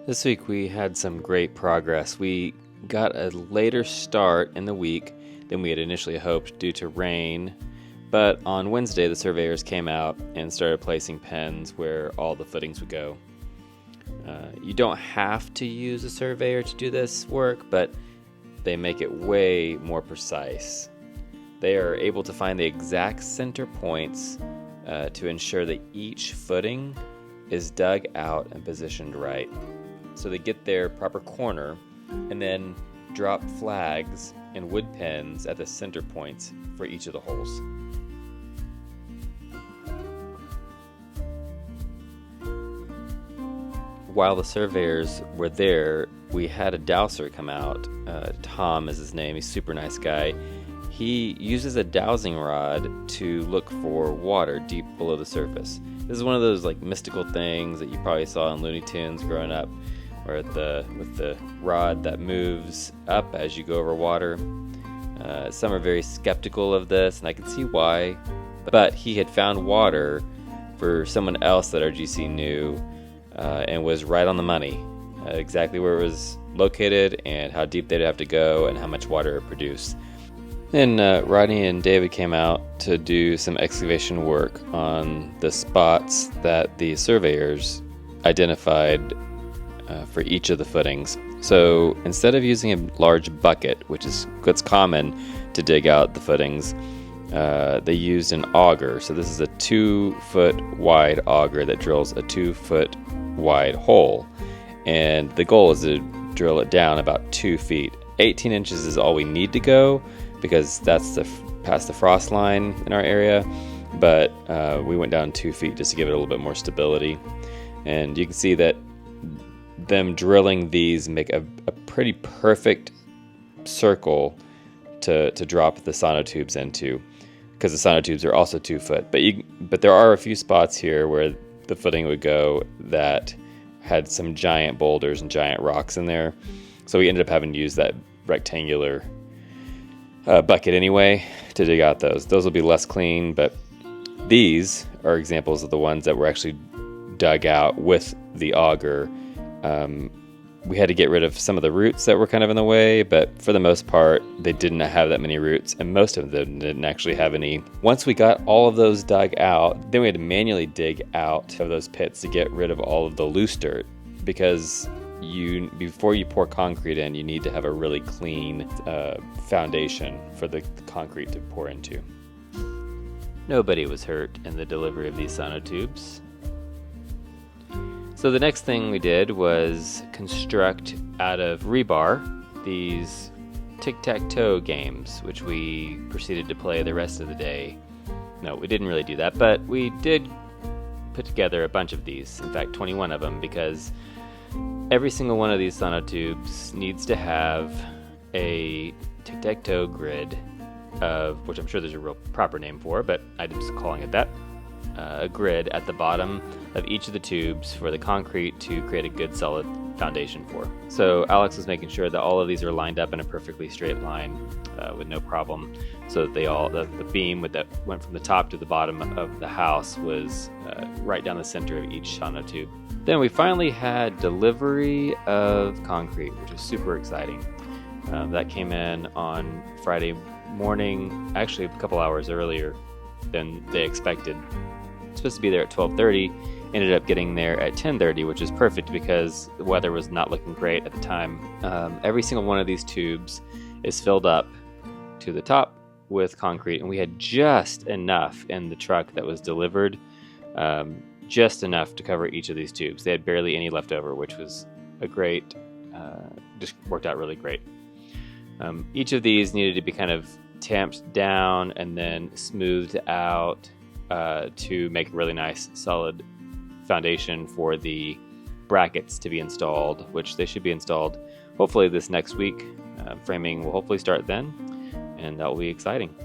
This week we had some great progress. We got a later start in the week than we had initially hoped due to rain, but on Wednesday the surveyors came out and started placing pens where all the footings would go. You don't have to use a surveyor to do this work, but they make it way more precise. They are able to find the exact center points to ensure that each footing is dug out and positioned right. So they get their proper corner and then drop flags and wood pens at the center points for each of the holes. While the surveyors were there, we had a dowser come out. Tom is his name. He's a super nice guy. He uses a dowsing rod to look for water deep below the surface. This is one of those like mystical things that you probably saw in Looney Tunes growing up, where with the rod that moves up as you go over water. Some are very skeptical of this, and I can see why. But he had found water for someone else that our GC knew, and was right on the money. Exactly where it was located and how deep they'd have to go and how much water it produced. Then Rodney and David came out to do some excavation work on the spots that the surveyors identified for each of the footings. So instead of using a large bucket, which is what's common to dig out the footings, they used an auger. So this is a 2-foot wide auger that drills a 2-foot wide hole. And the goal is to drill it down about 2 feet. 18 inches is all we need to go because that's past the frost line in our area. But we went down 2 feet just to give it a little bit more stability. And you can see that them drilling these make a pretty perfect circle to drop the sonotubes into, because the sonotubes are also 2 foot. But there are a few spots here where the footing would go that had some giant boulders and giant rocks in there. So we ended up having to use that rectangular bucket anyway to dig out those. Those will be less clean, but these are examples of the ones that were actually dug out with the auger. We had to get rid of some of the roots that were kind of in the way, but for the most part, they didn't have that many roots, and most of them didn't actually have any. Once we got all of those dug out, then we had to manually dig out of those pits to get rid of all of the loose dirt, because before you pour concrete in, you need to have a really clean foundation for the concrete to pour into. Nobody was hurt in the delivery of these sonotubes. So the next thing we did was construct out of rebar these tic-tac-toe games, which we proceeded to play the rest of the day. No, we didn't really do that, but we did put together a bunch of these, in fact 21 of them, because every single one of these sonotubes needs to have a tic-tac-toe grid of, which I'm sure there's a real proper name for, but I'm just calling it that. A grid at the bottom of each of the tubes for the concrete to create a good solid foundation for. So Alex was making sure that all of these are lined up in a perfectly straight line with no problem, so that the beam that went from the top to the bottom of the house was right down the center of each sonotube. Then we finally had delivery of concrete, which was super exciting. That came in on Friday morning, actually a couple hours earlier than they expected. Supposed to be there at 12:30, ended up getting there at 10:30, which is perfect because the weather was not looking great at the time. Every single one of these tubes is filled up to the top with concrete, and we had just enough in the truck that was delivered, just enough to cover each of these tubes. They had barely any left over, which was just worked out really great. Each of these needed to be kind of tamped down and then smoothed out to make a really nice solid foundation for the brackets to be installed, which they should be installed hopefully this next week. Framing will hopefully start then, and that will be exciting.